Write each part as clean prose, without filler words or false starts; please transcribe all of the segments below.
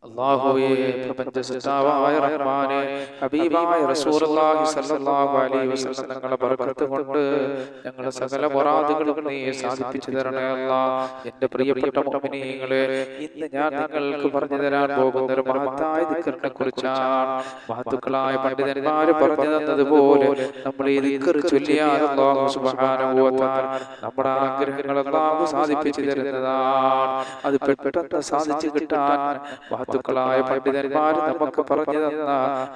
അല്ലാഹുവേ പ്രപഞ്ച സൃഷ്ടാവായ റഹ്മാനെ ഹബീബായ റസൂലുള്ളാഹി സ്വല്ലല്ലാഹു അലൈഹി വസല്ലം തങ്ങളുടെ ബർക്കത്ത് കൊണ്ട് ഞങ്ങളുടെ സകല മുറാദുകളും നീ സാധിപ്പിച്ചു തരണേ അല്ലാഹ്. എൻ്റെ പ്രിയപ്പെട്ട മുഅ്മിനീങ്ങളെ, ഇന്ന് ഞാൻ നിങ്ങൾക്ക് പറഞ്ഞു തരാൻ പോകുന്ന ഒരു മഹത്തായ ദിക്റിനെ കുറിച്ചാണ്. മഹത്തുക്കളായ പണ്ഡിതന്മാർ പറഞ്ഞു തന്നതുപോലെ നമ്മൾ ഈ ദിക്ർ ചൊല്ലിയാൽ അല്ലാഹു സുബ്ഹാനഹു വ തആല നമ്മുടെ ആഗ്രഹങ്ങൾ അല്ലാഹു സാധിപ്പിച്ചു തരുന്നതാണ്. അത് പെട്ടെന്ന് സാധിച്ചു കിട്ടാൻ മഹത്തുക്കളായ പണ്ഡിതന്മാർ നമുക്ക് പറഞ്ഞു തന്ന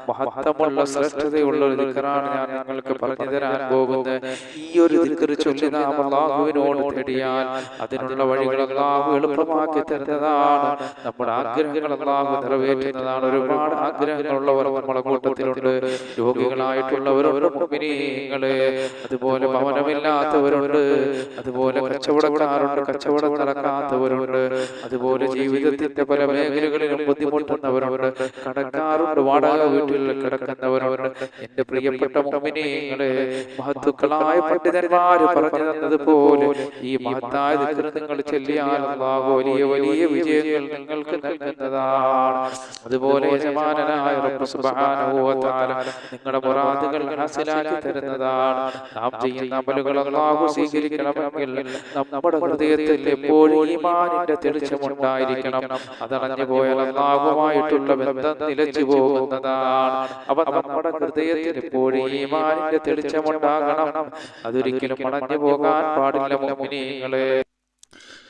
മഹത്വമുള്ള ശ്രേഷ്ഠതയുള്ള ഒരു ദിക്റാണ് ഞാൻ നിങ്ങൾക്ക് പറഞ്ഞു തരാൻ പോകുന്നത്. ഈ ഒരു ദിക്ർ ചൊല്ലി നാം അല്ലാഹുവിനോട് തേടിയാൽ അതിനുള്ള വഴികൾ അല്ലാഹു എളുപ്പമാക്കി തരുന്നതാണ്. നമ്മുടെ ആഗ്രഹങ്ങൾ അല്ലാഹു നിറവേറ്റുന്നതാണ്. ഒരുപാട് ആഗ്രഹങ്ങളുള്ളവർ നമ്മുടെ കൂട്ടത്തിലുണ്ട്. രോഗികളായിട്ടുള്ളവരുണ്ട് മുഅ്മിനീങ്ങളെ, അതുപോലെ ഭവനമില്ലാത്തവരുണ്ട്, അതുപോലെ കച്ചവടക്കാരുണ്ട്, കച്ചവടം നടക്കാത്തവരുണ്ട്, അതുപോലെ ജീവിതത്തിന്റെ പല മേഖലകളിലും ബുദ്ധിമുട്ടുന്നവരുണ്ട്, കടക്കാറുണ്ട്, വാടക വീട്ടിൽ കിടക്കുന്നവരുണ്ട്. എന്റെ പ്രിയപ്പെട്ട മുഅ്മിനീങ്ങളെ, മഹത്തുക്കളായ പണ്ഡിതന്മാർ പറഞ്ഞു തന്നതുപോലെ ഈ മഹത്തായ ദിക്ർ നിങ്ങൾ ചൊല്ലിയാൽ അല്ലാഹു വലിയ വലിയ വിജയങ്ങൾ നിങ്ങൾക്ക് നൽകുന്നതാണ്. അതുപോലെ യജമാനനായ റബ്ബ് സുബ്ഹാനഹു വ തആല നിങ്ങളുടെ മുറാദുകൾ ഹാസിലാക്കി തരുന്നതാണ്. നാം ചെയ്യുന്ന അമലുകൾ അല്ലാഹു സ്വീകരിക്കണമെങ്കിൽ നമ്മുടെ ഹൃദയത്തിൽ എപ്പോഴും ഈമാനിന്റെ തെളിച്ചമുണ്ടായിരിക്കണം. അതറിഞ്ഞു പോയാൽ അല്ലാഹുമായിട്ടുള്ള ബന്ധം നിലച്ചു പോകുന്നതാണ്. അപ്പൊ നമ്മുടെ ഹൃദയത്തിൽ എപ്പോഴും ഈമാനിന്റെ തെളിച്ചമുണ്ടാകണം. അതൊരിക്കലും അടഞ്ഞു പോകാൻ പാടില്ല മുഅ്മിനീങ്ങളെ.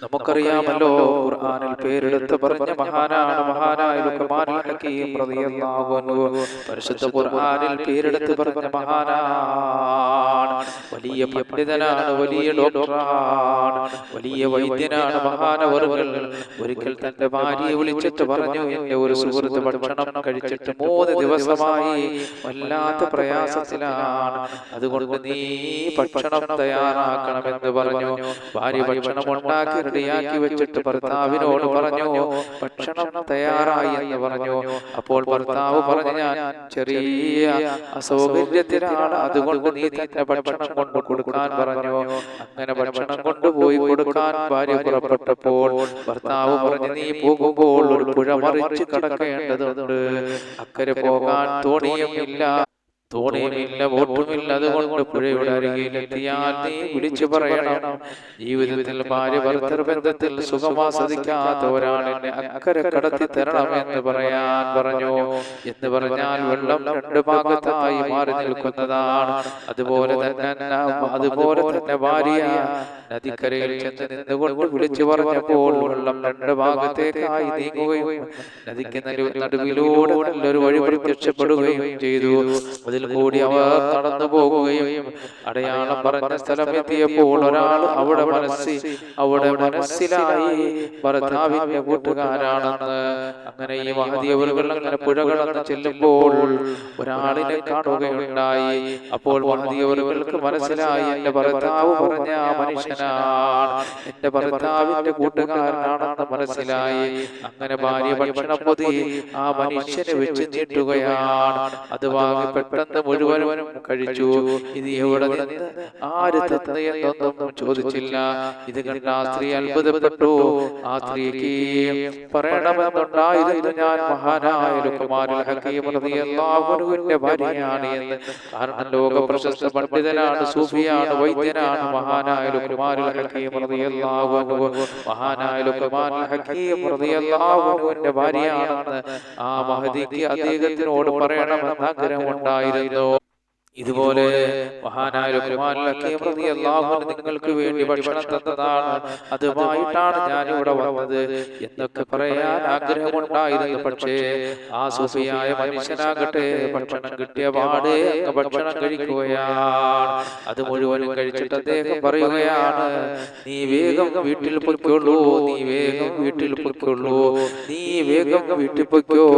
നമുക്കറിയാമല്ലോ, ഖുർആനിൽ പേരെടുത്ത് പറഞ്ഞ മഹാനാണ് മഹാനായ ലുഖ്മാനുൽ ഹകീം റളിയല്ലാഹു അൻഹു. പരിശുദ്ധ ഖുർആനിൽ പേരെടുത്ത് പറഞ്ഞ മഹാനാണ്, വലിയ പണ്ഡിതനാണ്, വലിയ ഡോക്ടറാണ്, വലിയ വൈദ്യനാണ് മഹാനവറുകൾ. ഒരിക്കൽ തന്റെ ഭാര്യയെ വിളിച്ചിട്ട് പറഞ്ഞു, എന്റെ ഒരു സുഹൃത്ത് ഭക്ഷണം കഴിച്ചിട്ട് 3 ദിവസമായി വല്ലാത്ത പ്രയാസത്തിലാണ്, അതുകൊണ്ട് നീ ഭക്ഷണം തയ്യാറാക്കണമെന്ന് പറഞ്ഞു. ഭാര്യ ഭക്ഷണം ഉണ്ടാക്കി റെഡിയാക്കി വെച്ചിട്ട് ഭർത്താവിനോട് പറഞ്ഞു, ഭക്ഷണം തയ്യാറായി എന്ന് പറഞ്ഞു. അപ്പോൾ ഭർത്താവ് പറഞ്ഞു, ഞാൻ ചെറിയ അസൗകര്യത്തിലാണ്, അതുകൊണ്ട് നീ തന്നെ ഭക്ഷണം കൊണ്ട് കൊടുക്കാൻ പറഞ്ഞു. അങ്ങനെ ഭക്ഷണം കൊണ്ടുപോയി കൊടുക്കാൻ ഭാര്യ പുറപ്പെട്ടപ്പോൾ ഭർത്താവ് പറഞ്ഞു, നീ പോകുമ്പോൾ ഒരു പുഴ മറിച്ച് കടക്കേണ്ടതുണ്ട്, അക്കരെ പോകാൻ തോണിയുമില്ല, വോട്ടുമില്ല, അതുകൊണ്ട് പുഴയുടെ അരികിലെത്തിയാൽ നീ വിളിച്ചു പറയണം, ജീവിതത്തിൽ ഭാര്യ ഭർത്തൃ ബന്ധത്തിൽ സുഖമാസ്വദിക്കാത്ത ഒരാളെന്നെ അക്കരെ കടത്തി തരണം എന്ന് പറയാൻ പറഞ്ഞു. എന്ന് പറഞ്ഞാൽ വെള്ളം 2 ഭാഗത്തായി മാറി നിൽക്കുന്നതാണ്. അതുപോലെ തന്നെ ഭാര്യ നദിക്കരയിൽ ചെന്ന് നിന്നുകൊണ്ട് വിളിച്ചു പറഞ്ഞപ്പോൾ വെള്ളം 2 ഭാഗത്തേക്കായി നീങ്ങുകയും നദിക്ക് നടുവിലൂടെ നല്ലൊരു വഴി പ്രത്യക്ഷപ്പെടുകയും ചെയ്തു. അതിൽ കൂടി അവർ നടന്നു പോകുകയും അടയാളം പറഞ്ഞ സ്ഥലം എത്തിയപ്പോൾ ഒരാൾ അവിടെ മനസ്സിലായി ഭർത്താവിന്റെ കൂട്ടുകാരാണെന്ന്. അങ്ങനെ ഈ മഹദിയവറുകൾ അങ്ങനെ പുഴ കടന്ന് ചെല്ലുമ്പോൾ ഒരാളിനെ കാണുകയുണ്ടായി. അപ്പോൾ മഹദിയവറുകൾക്ക് മനസ്സിലായി, എന്റെ ഭർത്താവ് പറഞ്ഞ ആ മനുഷ്യനാണ്, എന്റെ ഭർത്താവിന്റെ കൂട്ടുകാരനാണെന്ന് മനസ്സിലായി. അങ്ങനെ ഭാര്യ ഭക്ഷണം പൊതി ആ മനുഷ്യനെ വെച്ച് നീട്ടുകയാണ്. അത് വാങ്ങി പെട്ടെന്ന് മുഴുവനും കഴിച്ചു. ഇത് എവിടെ നിന്ന്, ആര് തന്നു എന്നൊന്നും ചോദിച്ചില്ല. ഇത് കണ്ട ആ സ്ത്രീ അത്ഭുതപ്പെട്ടു. ആ സ്ത്രീക്ക് പറയണമെന്നുണ്ടായിരുന്നു, ഞാൻ മഹാനായ ലുഖ്മാനുൽ ഹകീം റളിയല്ലാഹു അൻഹുവിന്റെ ഭാര്യയാണ് എന്ന്. കാരണം ലോക പ്രശസ്ത പണ്ഡിതനാണ്, സൂഫിയാണ്, വൈദ്യനാണ് മഹാനായ ലുഖ്മാനുൽ ഹകീം റളിയല്ലാഹു അൻഹു. മഹാനായ ലുഖ്മാനുൽ ഹകീം റളിയല്ലാഹു അൻഹുവിന്റെ ഭാര്യയാണെന്ന് ആ മഹദിക്ക് അദ്ദേഹത്തിനോട് പറയണമെന്ന് ആഗ്രഹമുണ്ടായിരുന്നു. ഇതുപോലെ മഹാനായ ലുഖ്മാനുൽ ഹകീം റളിയല്ലാഹു അൻഹു നിങ്ങൾക്ക് വേണ്ടി ഭക്ഷണം തന്നതാണ്, അതുമായിട്ടാണ് ഞാൻ ഇവിടെ വന്നത് എന്നൊക്കെ പറയാൻ ആഗ്രഹമുണ്ടായിരുന്നു. പക്ഷേ ആ സൂഫിയായ മനുഷ്യനാകട്ടെ ഭക്ഷണം കിട്ടിയ പാടെ ഭക്ഷണം കഴിക്കുകയാണ്. അത് മുഴുവനും കഴിച്ചിട്ട് അദ്ദേഹം പറയുകയാണ്, നീ വേഗം വീട്ടിൽ പൊയ്ക്കൊള്ളൂ, നീ വേഗം വീട്ടിൽ പൊയ്ക്കൊള്ളൂ, നീ വേഗം വീട്ടിൽ പൊയ്ക്കോ.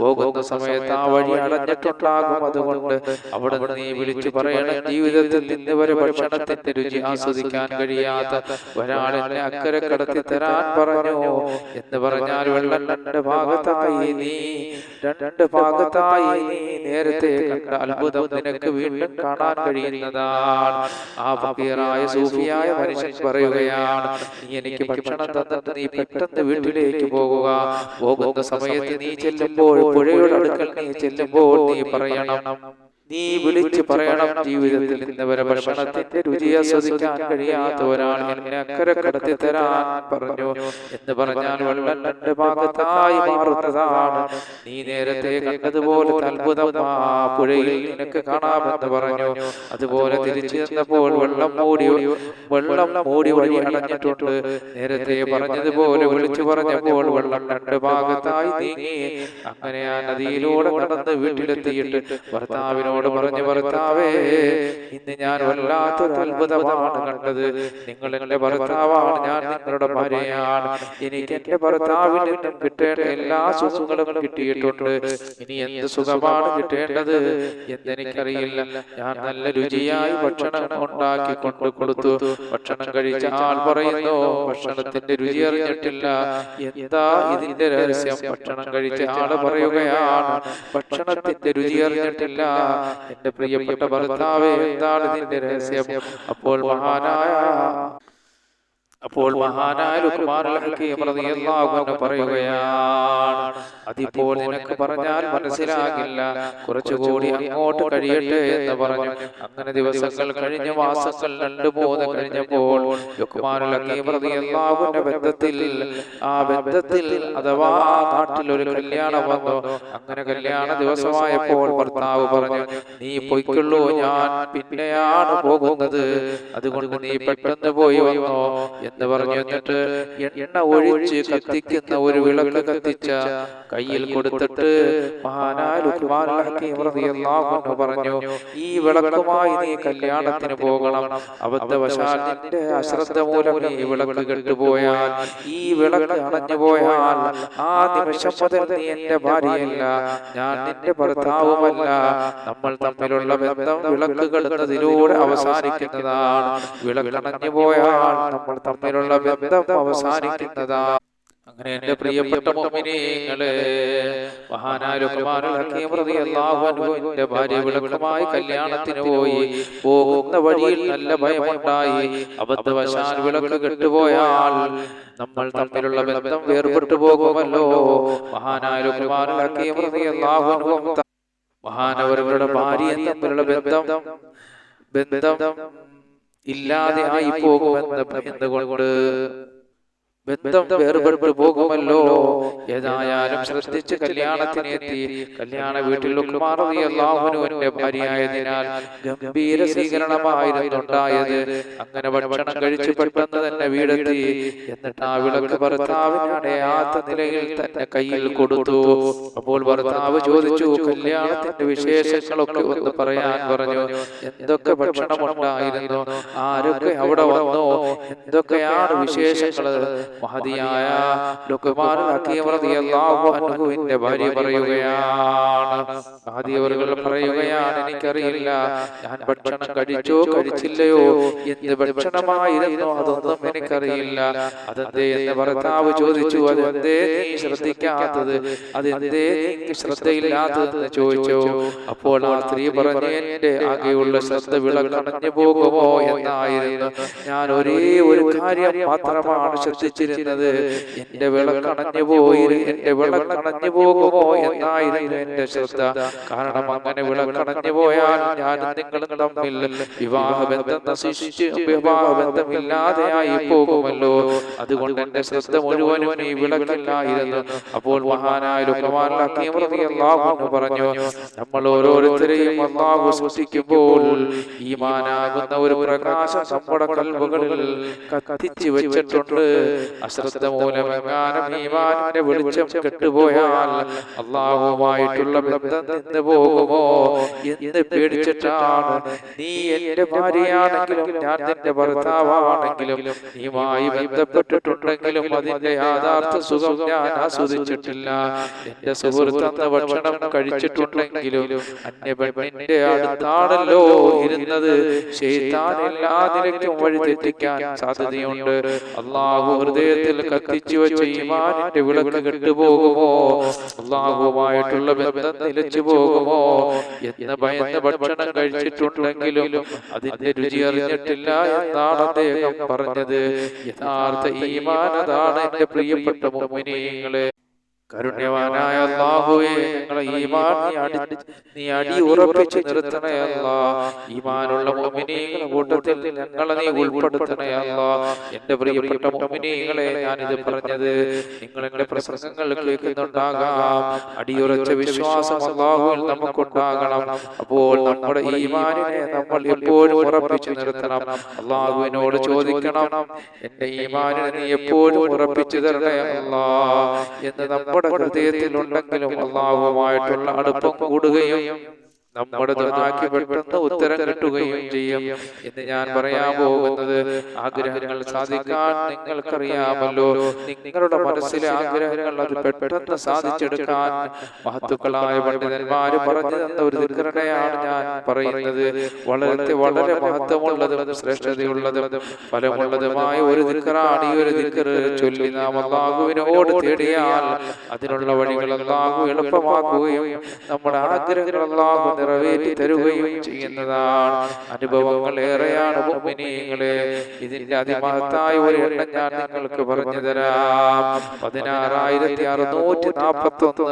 പോകുന്ന സമയത്ത് ആ വഴി അടഞ്ഞിട്ടുണ്ടാകും, അതുകൊണ്ട് അവിടെ നീ നീ വിളിച്ചു പറയണം, ജീവിതത്തിൽ നിന്ന് വരെ ഭക്ഷണത്തിന്റെ രുചി ആസ്വദിക്കാൻ കഴിയാത്ത ഒരാളെന്നെ അക്കരെ കടത്തി തരാൻ പറഞ്ഞു എന്ന് പറഞ്ഞാൽ വെള്ളം രണ്ട് ഭാഗത്തായി നീ നേരത്തെ കണ്ട അത്ഭുതം നിനക്ക് വീണ്ടും കാണാൻ കഴിയുന്നതാണ്. ആ ഫക്കീറായ സൂഫിയായ മനുഷ്യൻ പറയുകയാണ്, നീ എനിക്ക് ഭക്ഷണം തന്നിട്ട് നീ പെട്ടെന്ന് വീട്ടിലേക്ക് പോകുന്ന സമയത്ത് നീ ചെല്ലുമ്പോൾ, പുഴയുടെ അടുക്കൽ നീ ചെല്ലുമ്പോൾ നീ പറയണം, നീ വിളിച്ചു പറയണം, ജീവിതത്തിൽ ഇന്ന് വരെ ഭക്ഷണത്തിന്റെ രുചി ആസ്വദിക്കാൻ കഴിയാത്ത ഒരാൾ എന്നെ അക്കരെ കടത്തി തരാൻ പറഞ്ഞു എന്ന് പറഞ്ഞാൽ വെള്ളം രണ്ട് ഭാഗത്തായി മാറുന്നതാണ്. നീ നേരത്തെ കണ്ടതുപോലെ അത്ഭുതം ആ പുഴയിൽ നിനക്ക് കാണാമെന്ന് പറഞ്ഞു. അതുപോലെ തിരിച്ചു ചെന്നപ്പോൾ വെള്ളം മൂടി വഴി അടഞ്ഞിട്ടുണ്ട്. നേരത്തെ പറഞ്ഞതുപോലെ വിളിച്ചു പറഞ്ഞപ്പോൾ വെള്ളം രണ്ട് ഭാഗത്തായി നീങ്ങി. അങ്ങനെ ആ നദിയിലൂടെ നടന്ന് വീട്ടിലെത്തിയിട്ട് ഭർത്താവിനോട് പറഞ്ഞു, ഭർത്താവേ, ഇന്ന് ഞാൻ വല്ലാത്തൊരു അത്ഭുതമാണ് കണ്ടത്. നിങ്ങൾ എന്റെ ഭർത്താവാണ്, ഞാൻ നിങ്ങളുടെ ഭാര്യയാണ്. എനിക്ക് എന്റെ ഭർത്താവിൽ നിന്നും കിട്ടേണ്ട എല്ലാ സുഖങ്ങളും കിട്ടിയിട്ടുണ്ട്. ഇനി എന്ത് സുഖമാണ് കിട്ടേണ്ടത് എന്നെനിക്കറിയില്ല. ഞാൻ നല്ല രുചിയായി ഭക്ഷണം ഉണ്ടാക്കി കൊണ്ടു കൊടുത്തു. ഭക്ഷണം കഴിച്ച ആൾ പറയുന്നു, ഭക്ഷണത്തിന്റെ രുചി അറിഞ്ഞിട്ടില്ല. എന്താ ഇതിന്റെ രഹസ്യം? ഭക്ഷണം കഴിച്ച ആള് പറയുകയാണ്, ഭക്ഷണത്തിന്റെ രുചി അറിഞ്ഞിട്ടില്ല എന്റെ പ്രിയപ്പെട്ട ഭർത്താവേ, എന്താണ് ഇതിന്റെ രഹസ്യം? അപ്പോൾ മഹാനായ ലുഖ്മാനുൽ ഹകീം റളിയല്ലാഹു അൻഹു പറയുകയാണ്, അതിപ്പോൾ നിനക്ക് പറഞ്ഞാൽ മനസ്സിലാകില്ല, കുറച്ചുകൂടി അങ്ങോട്ട് കഴിയട്ടെ എന്ന് പറഞ്ഞു. അങ്ങനെ ദിവസങ്ങൾ കഴിഞ്ഞ മാസങ്ങൾ 2-3 കഴിഞ്ഞപ്പോൾ ലുഖ്മാനുൽ ഹകീം റളിയല്ലാഹു അൻഹു ബന്ധത്തിൽ അഥവാ നാട്ടിൽ ഒരു കല്യാണം വന്നു. അങ്ങനെ കല്യാണ ദിവസമായപ്പോൾ ഭർത്താവ് പറഞ്ഞു, നീ പൊയ്ക്കൊള്ളൂ, ഞാൻ പിന്നെയാണ് പോകുന്നത്, അതുകൊണ്ട് നീ പെട്ടെന്ന് പോയി വന്നോ എന്ന് പറഞ്ഞു. എന്നിട്ട് എണ്ണ ഒഴിച്ച് കത്തിക്കുന്ന ഒരു വിളക്ക് കത്തിച്ച കയ്യിൽ കൊടുത്തിട്ട് മഹാനായ ലുഖ്മാനുൽ ഹകീം റളിയല്ലാഹു അൻഹു പറഞ്ഞു, ഈ വിളക്കുമായി നീ കല്യാണത്തിന് പോകണം. അബദ്ധവശാൽ നിന്റെ അശ്രദ്ധ മൂലം ഈ വിളക്ക് കെട്ടുപോയാൽ, ഈ വിളക്ക് അണഞ്ഞു പോയാൽ, ആ നിമിഷം മുതൽ നീ എന്റെ ഭാര്യയല്ല, ഞാൻ നിന്റെ ഭർത്താവുമല്ല. നമ്മൾ തമ്മിലുള്ള ബന്ധം വിളക്ക് കെടുന്നതിലൂടെ അവസാനിക്കുന്നതാണ്. വിളക്കണഞ്ഞു പോയാൽ നമ്മൾ തമ്മിലുള്ള ബന്ധം അവസാനിക്കുന്നതാണ്. അങ്ങനെ എന്റെ പ്രിയപ്പെട്ട മുഅ്മിനീങ്ങളെ, മഹാനായ ലുഖ്മാനുൽ ഹകീം റളിയല്ലാഹു അൻഹുവിന്റെ ഭാര്യ വിളക്കുമായി കല്യാണത്തിന് പോകുന്ന വഴിയിൽ നല്ല ഭയമുണ്ടായി. അബദ്ധവശാൽ വിളക്ക് കെട്ടുപോയാൽ നമ്മൾ തമ്മിലുള്ള ബന്ധം വേർപെട്ടു പോകുമല്ലോ. മഹാനായ ലുഖ്മാനുൽ ഹകീം റളിയല്ലാഹു അൻഹു മഹാനവരുടെ ഭാര്യയും തമ്മിലുള്ള ബന്ധം ഇല്ലാതെ ആയി പോകുമെന്നുകൊണ്ട് ബന്ധം വേർപെട്ടു പോകുമല്ലോ. ഏതായാലും ശ്രദ്ധിച്ച് കല്യാണത്തിന് എത്തി. കല്യാണ വീട്ടിൽ ലുഖ്മാൻ റളിയല്ലാഹു അൻഹുവിന്റെ ഭാര്യയായതിനാൽ ഗംഭീര സ്വീകരണമായിരുന്നു ഉണ്ടായത്. അങ്ങനെ ഭക്ഷണം കഴിച്ച് പെട്ടെന്ന് തന്നെ വീടെത്തി. എന്നിട്ട് ആ വിളക്ക് ഭർത്താവിന് അടയാത്ത നിലയിൽ തന്നെ കയ്യിൽ കൊടുത്തു. അപ്പോൾ ഭർത്താവ് ചോദിച്ചു, കല്യാണത്തിന്റെ വിശേഷങ്ങളൊക്കെ ഒന്ന് പറയാൻ പറഞ്ഞു. എന്തൊക്കെ ഭക്ഷണം ഉണ്ടായിരുന്നു, ആരൊക്കെ അവിടെ വന്നോ, എന്തൊക്കെയാണ് വിശേഷങ്ങൾ? മഹദിയായ ലുഖ്മാനുൽ ഹകീം റളിയല്ലാഹു അൻഹുവിന്റെ ഭാര്യ പറയുകയാണ്, മഹദിയവറുകൾ പറയുകയാണ്, എനിക്കറിയില്ല ഞാൻ ഭക്ഷണം കഴിച്ചോ കഴിച്ചില്ലയോ, എന്ത് ഭക്ഷണമായിരുന്നു അതൊന്നും എനിക്കറിയില്ല. അതെന്തേ എന്ന് ഭർത്താവ് ചോദിച്ചു. അതെന്തേ നീ ശ്രദ്ധിക്കാത്തത്, അതെന്തേ നീ ശ്രദ്ധയില്ലാത്തതെന്ന് ചോദിച്ചു. അപ്പോൾ ആ സ്ത്രീ പറഞ്ഞു, എന്റെ ആകെയുള്ള ശ്രദ്ധ വിളക്കണഞ്ഞു പോകുമോ എന്നായിരുന്നു. ഞാൻ ഒരേ ഒരു കാര്യം മാത്രമാണ് ശ്രദ്ധിച്ചിരുന്നത്, എന്റെ വിളക്കണഞ്ഞു പോകുമോ എന്നായിരുന്നു എന്റെ ശ്രദ്ധ. കാരണം അങ്ങനെ വിളക്കണഞ്ഞു പോയാൽ ഞാൻ നിങ്ങളും തമ്മിൽ വിവാഹബന്ധം നശിച്ച് വിവാഹബന്ധമില്ലാതെയായി പോകുമല്ലോ. അതുകൊണ്ട് എന്റെ ശ്രദ്ധ മുഴുവനും ഈ വിളക്കില്ലായിരുന്നു. അപ്പോൾ മഹാനായ ലുഖ്മാനുൽ ഹകീം റളിയല്ലാഹു അൻഹു പറഞ്ഞു, നമ്മൾ ഓരോരുത്തരെയും അല്ലാഹു സൃഷ്ടിക്കുമ്പോൾ ഈമാനാകുന്ന ഒരു പ്രകാശം നമ്മുടെ കൽബുകളിൽ കത്തിച്ചു വെച്ചിട്ടുണ്ട്. അശ്രദ്ധ മൂലമെങ്ങാനും ഈമാനിന്റെ വെളിച്ചം കെട്ടുപോയാൽ അള്ളാഹുവുമായിട്ടുള്ള ബന്ധം നിന്ന് പോകുമോ എന്ന് പേടിച്ചിട്ടാണ് നീ എന്റെ ഭാര്യയാണെങ്കിലും ഞാൻ നിന്റെ ഭർത്താവാണെങ്കിലും നീയുമായി ബന്ധപ്പെട്ടിട്ടുണ്ടെങ്കിലും അതിന്റെ യാഥാർത്ഥ സുഖം ഞാൻ ആസ്വദിച്ചിട്ടില്ല. എന്റെ സുഹൃത്തെന്ന ഭക്ഷണം കഴിച്ചിട്ടുണ്ടെങ്കിലും അന്യപെണ്ണിന്റെ അടുത്താണല്ലോ ഇരുന്നത്. ശൈത്താൻ എല്ലാ നിലയ്ക്കും വഴി തെറ്റിക്കാൻ സാധ്യതയുണ്ട്. അള്ളാഹു ഹൃദയത്തിൽ കത്തിച്ചു വെച്ച ഈമാനിന്റെ വിളക്ക് കെട്ടുപോകുമോ, അള്ളാഹുവുമായിട്ടുള്ള ബന്ധം നിലച്ചു പോകുമോ എന്ന് ഭയന്ന് ഭക്ഷണം കഴിച്ചിട്ടുണ്ടെങ്കിലും അതിന്റെ രുചി അറിഞ്ഞിട്ടില്ല എന്നാണ് അദ്ദേഹം പറഞ്ഞത്. യഥാർത്ഥ ഈമാൻ അതാണ് എന്റെ പ്രിയപ്പെട്ട മുഅ്മിനീങ്ങളെ. കരുണ്യവാനായ അല്ലാഹുവേ, ഞങ്ങളെ ഈമാൻ നീ അടി ഉറപ്പിച്ച് നിർത്തണേ അല്ലാഹ്. ഈമാനുള്ള മുഅ്മിനീങ്ങളുടെ കൂട്ടത്തിൽ ഞങ്ങളെ നീ ഉൾപ്പെടുത്തണേ അല്ലാഹ്. എന്റെ പ്രിയപ്പെട്ട മുഅ്മിനീങ്ങളെ, ഞാനിത് പറഞ്ഞത് നിങ്ങൾ എന്റെ പ്രസംഗങ്ങൾ കേൾക്കുന്നുണ്ടാകാം. അടിയുറച്ച വിശ്വാസം അല്ലാഹുവിൽ നമുക്കുണ്ടാകണം. അപ്പോൾ നമ്മുടെ ഈമാനിനെ നമ്മൾ എപ്പോഴും ഉറപ്പിച്ച് നിർത്തണം. അല്ലാഹുവിനോട് ചോദിക്കണം, എന്റെ ഈമാനിനെ നീ എപ്പോഴും ഉറപ്പിച്ചു തരണേ അല്ലാഹ് എന്ന് നമ്മുടെ ഹൃദയത്തിലുണ്ടെങ്കിലും അള്ളാഹുവുമായിട്ടുള്ള അടുപ്പം കൂടുകയും നമ്മുടെ ദുആക്ക് പെട്ടെന്ന് ഉത്തരം കിട്ടുകയും ചെയ്യും എന്ന് ഞാൻ പറയാൻ പോകുന്നത്. ആഗ്രഹങ്ങൾ സാധിക്കാൻ നിങ്ങൾക്കറിയാമല്ലോ. നിങ്ങളുടെ മനസ്സിലെ ആഗ്രഹങ്ങൾ അത് പെട്ടെന്ന് സാധിച്ചെടുക്കാൻ മഹത്തുക്കളായ പണ്ഡിതന്മാര് പറഞ്ഞു തന്ന ഒരു ദിക്റിനെയാണ് ഞാൻ പറയുന്നത്. വളരെ മഹത്വമുള്ളതും ശ്രേഷ്ഠതയുള്ളതും ഫലമുള്ളതുമായ ഒരു ദിക്റാണ് ഈ ഒരു ദിക്ർ. ചൊല്ലി നാം അല്ലാഹുവിനോട് തേടിയാൽ അതിനുള്ള വഴികൾ അല്ലാഹു എളുപ്പമാക്കുകയും നമ്മുടെ ആഗ്രഹങ്ങൾ അല്ലാഹു നിറവേറ്റി തരുകയും ചെയ്യുന്നതാണ്. അനുഭവങ്ങൾ ഏറെയാണ് മുഅ്മിനീങ്ങളെ. ഇതിന്റെ അതിമഹത്തായ ഒരു എണ്ണം ഞാൻ നിങ്ങൾക്ക് പറഞ്ഞു തരാം. 16,641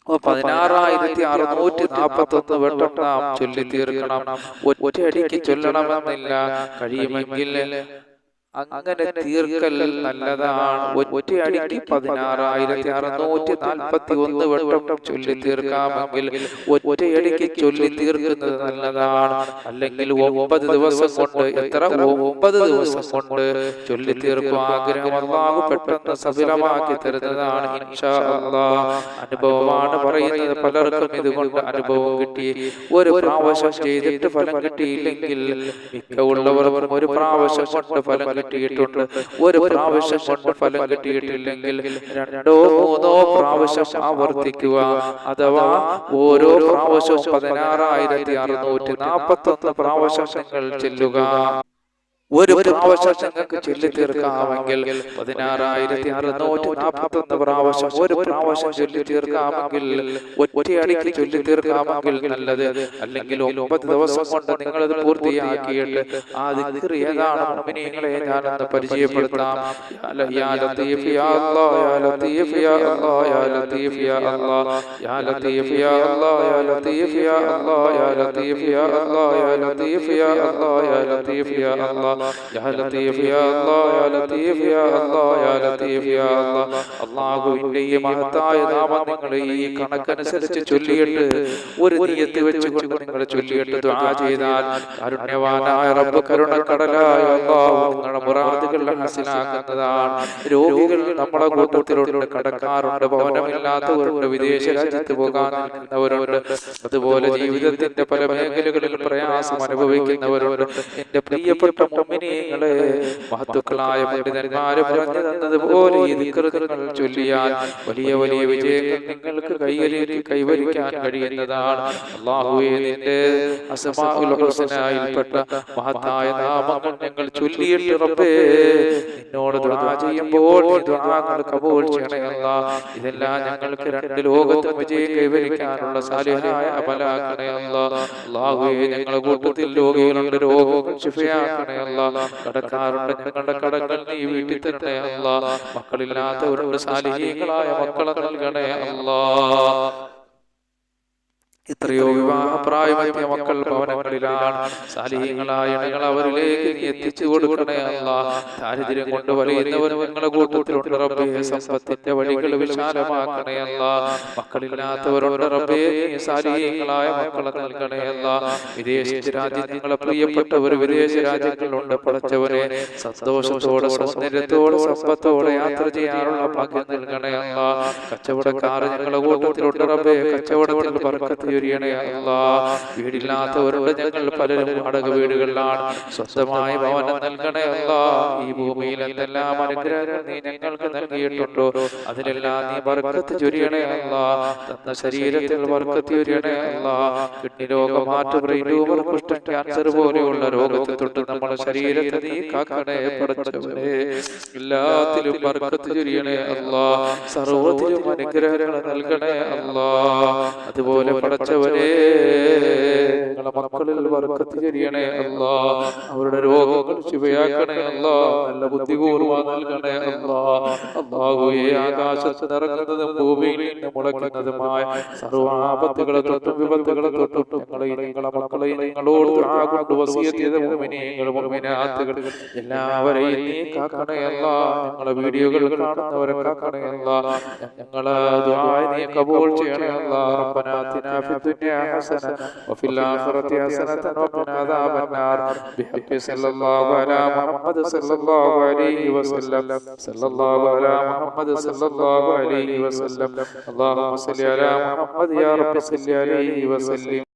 16,641 വട്ടം നാം ചൊല്ലി തീർക്കണം. ഒറ്റയടിക്ക് ചൊല്ലണമെന്നില്ല. കഴിയുമെങ്കിൽ അങ്ങനെ തീർക്കൽ നല്ലതാണ്. ഒറ്റയടിക്ക് 16,641 വട്ടം ചൊല്ലി തീർക്കാമെങ്കിൽ ഒറ്റയടിക്ക് ചൊല്ലി തീർക്കുന്നത് നല്ലതാണ്. അല്ലെങ്കിൽ 9 ദിവസം കൊണ്ട്, എത്ര 9 ദിവസം കൊണ്ട് ചൊല്ലി തീർക്കും. ആഗ്രഹം അല്ലാഹു പെട്ടെന്ന് സഫലമാക്കി തരുന്നതാണ് ഇൻഷാ അല്ലാഹ്. അനുഭവമാണ് പറയുന്നത്. പലർക്കും ഇതുകൊണ്ട് അനുഭവം കിട്ടി. ഒരു പ്രാവശ്യം ചെയ്തിട്ട് ഫലം കിട്ടിയില്ലെങ്കിൽ മിക്ക ഉള്ളവർക്കും ഒരു പ്രാവശ്യം കൊണ്ട് ഫലം കിട്ടിയിട്ടുണ്ട്. ഒരു പ്രാവശ്യം കൊണ്ട് ഫലം കിട്ടിയിട്ടില്ലെങ്കിൽ 2 3 പ്രാവശ്യം ആവർത്തിക്കുക. അഥവാ ഓരോ പ്രാവശ്യവും 16,641 പ്രാവശ്യം നിങ്ങൾ ചെല്ലുക. ഒരു പ്രാവശ്യം നിങ്ങൾക്ക് ചൊല്ലി തീർക്കാമെങ്കിൽ 16,641 പ്രാവശ്യം ഒരു പ്രാവശ്യം ചൊല്ലി തീർക്കാമെങ്കിൽ ഒറ്റയടിക്ക് ചൊല്ലി തീർക്കാമെങ്കിൽ നല്ലത്. അല്ലെങ്കിൽ 9 ദിവസം കൊണ്ട് നിങ്ങളത് പൂർത്തിയാക്കിയിട്ട് ആ ദിക്ർ ഏതാണ് മുഅ്മിനീങ്ങളെ ഞാനൊന്ന് പരിചയപ്പെടുത്താം. യാ ലത്തീഫ് യാ അല്ലാഹ്, യാ ലത്തീഫ് യാ അല്ലാഹ്, യാ ലത്തീഫ് യാ അല്ലാഹ്, യാ ലത്തീഫ് യാ അല്ലാഹ്, യാ ലത്തീഫ് യാ അല്ലാഹ്, യാ ലത്തീഫ് യാ അല്ലാഹ്, യാ ലത്തീഫ് യാ അല്ലാഹ്, യാ ലത്തീഫ് യാ അല്ലാഹ്, യാ ലത്തീഫ് യാ അല്ലാഹ്, യാ ലത്തീഫ് യാ അല്ലാഹ്, യാ ലത്തീഫ് യാ അല്ലാഹ്. അല്ലാഹുവിന്റെ ഈ മഹത്തായ നാമം നിങ്ങൾ ഈ കണക്കനുസരിച്ച് ചൊല്ലിയിട്ട് ഒരു നിയത്ത് വെച്ചുകൊണ്ട് നിങ്ങൾ ചൊല്ലിയിട്ട് ദുആ ചെയ്താൽ കാരുണ്യവാനായ റബ്ബ് കരുണക്കടലായ അല്ലാഹു നിങ്ങളുടെ മുറാദുകൾ ഹാസിലാക്കുന്നതാണ്. രോഗികൾ നമ്മുടെ കൂട്ടത്തിലുണ്ട്, കടക്കാറുണ്ട്, ഭവനമില്ലാത്തവരുണ്ട്, വിദേശ രാജ്യത്ത് പോകാൻ നിൽക്കുന്നവരുണ്ട്, അതുപോലെ ജീവിതത്തിന്റെ പല മേഖലകളിൽ പ്രയാസം അനുഭവിക്കുന്നവരുണ്ട്. എന്റെ പ്രിയപ്പെട്ട മുഅ്മിനീങ്ങളെ, മഹത്തുക്കളായ പണ്ഡിതന്മാര് പറഞ്ഞു തന്നതുപോലെ ഈ ദിക്ർ നിങ്ങൾ ചൊല്ലിയാൽ വലിയ വലിയ വിജയങ്ങൾ നിങ്ങൾക്ക് കൈവരിക്കാൻ കഴിയുന്നതാണ്. അല്ലാഹുവേ, നിന്റെ അസ്മാഉൽ ഹുസ്നയിൽപ്പെട്ട മഹത്തായ നാമങ്ങൾ ഞങ്ങൾ ചൊല്ലിയിട്ട് റബ്ബേ നിന്നോട് ദുആ ചെയ്യുമ്പോൾ ഈ ദുആകൾ കബൂൽ ചെയ്യണേ അല്ലാഹ്. ഇതെല്ലാം ഞങ്ങൾക്ക് 2 ലോകത്തും വിജയം കൈവരിക്കാനുള്ള സാലിഹായ അമലാക്കണേ അല്ലാഹ്. അല്ലാഹുവേ, ഞങ്ങളുടെ കൂട്ടത്തിൽ രോഗികളുണ്ട്, രോഗങ്ങൾ ശിഫയാക്കണേ അല്ലാഹ്. കടക്കാരുണ്ട്, ഞങ്ങളുടെ കടങ്ങൾ നീ വീട്ടി തരണേ അല്ലാഹ്. മക്കളില്ലാത്തവരുണ്ട്, സാലിഹീങ്ങളായ മക്കളെ നൽകണേ അല്ലാഹ്. എത്രയോ വിവാഹപ്രായമെത്തിയ മക്കൾ ഭവനങ്ങളിലാണ്. സാലിഹീങ്ങളായ ഇണകൾ അവരിലേക്ക് നീ എത്തിച്ചു കൊടുക്കണേ അല്ലാഹ്. ദാരിദ്ര്യം കൊണ്ട് വലയുന്നവരും ഞങ്ങളുടെ കൂട്ടത്തിലുണ്ട് റബ്ബേ. സമ്പത്തിന്റെ വഴികൾ വിശാലമാക്കണേ അല്ലാഹ്. മക്കളില്ലാത്തവരുണ്ട് റബ്ബേ. നീ സാലിഹീങ്ങളായ മക്കളെ നൽകണേ അല്ലാഹ്. വിദേശ രാജ്യങ്ങളെ പ്രിയപ്പെട്ടവർ വിദേശ രാജ്യങ്ങളിലുണ്ട്. പടച്ചവരെ സന്തോഷത്തോടെ സൗന്ദര്യത്തോടെ സമ്പത്തോടെ യാത്ര ചെയ്യാനുള്ള ഭാഗ്യം നൽകണേ അല്ലാഹ്. കച്ചവടക്കാർ ഞങ്ങളുടെ കൂട്ടത്തിലുണ്ട് റബ്ബേ. കച്ചവടത്തിൽ ബർക്കത്ത് വീടില്ലാത്തവരുടെ ഞങ്ങൾ പലരും വാടക വീടുകളിലാണ്. സ്വന്തമായ ഭവനം നൽകണേ അല്ലാഹ്. ഈ ഭൂമിയിൽ എന്തെല്ലാം അനുഗ്രഹങ്ങൾ നീ ഞങ്ങൾക്ക് നൽകിയിട്ടുണ്ടോ അതിലെല്ലാം നീ ബർക്കത്ത് ചൊരിയണേ അല്ലാഹ്. തന്ന ശരീരത്തിൽ ബർക്കത്ത് ചൊരിയണേ അല്ലാഹ്. കിഡ്നി രോഗം, ഹാർട്ട്, ബ്രെയിൻ ട്യൂമർ, കുഷ്ഠം, ക്യാൻസർ പോലെയുള്ള രോഗത്തെ തൊട്ട് നമ്മുടെ ശരീരത്തെ നീ കാക്കണേ പടച്ചവനെ. എല്ലാത്തിലും ബർക്കത്ത് ചൊരിയണേ അല്ലാഹ്. സർവ്വത്തിലും അനുഗ്രഹങ്ങൾ നൽകണേ അല്ലാഹ്. അതുപോലെ പടച്ചവനെ ഞങ്ങളുടെ മക്കളിൽ ബർക്കത്ത് ചൊരിയണേ അല്ലാഹ്. അവരുടെ രോഗങ്ങൾ ശിവയാക്കണേ അല്ലാഹ്. നല്ല ബുദ്ധിപൂർവ്വം നൽകണേ അല്ലാഹ്. അല്ലാഹുവേ, ആകാശത്ത് നിറങ്ങുന്നതും ഭൂമിയിൽ നിന്ന് മുളയ്ക്കുന്നതുമായ സർവ്വാപത്തുകളെ തൊട്ടും വിപത്തുകളെ തൊട്ടും ഞങ്ങളുടെ മക്കളെ നിങ്ങളോട് കൊണ്ട് വസിയത്ത് ചെയ്ത മുഅ്മിനീങ്ങൾ, മുഅ്മിനാത്തുകൾ എല്ലാവരെയും നീ കാക്കണേ അല്ലാഹ്. ഞങ്ങളുടെ വീഡിയോകൾ കാണുന്നവരെ കാക്കണേ അല്ലാഹ്. ഞങ്ങളെ ദുആ നീ കബൂൽ ചെയ്യണേ അല്ലാഹ്. റബ്ബനാ ആതിനാ ഫിദ്ദുനിയാ ഹസന വഫിൽ ആഖിറതി ഹസനത വഖിനാ അദാബന്നാർ ബിഹഖി സല്ലല്ലാഹു അലാ മുഹമ്മദ് സല്ലല്ലാഹു അലൈഹി വസല്ലം സല്ലല്ലാഹു അലാ മുഹമ്മദ് സല്ലല്ലാഹു അലൈഹി വസല്ലം. അല്ലാഹുമ്മ സ്വല്ലി അലാ മുഹമ്മദ് യാ റബ്ബി സ്വല്ലി അലൈഹി വസല്ലം.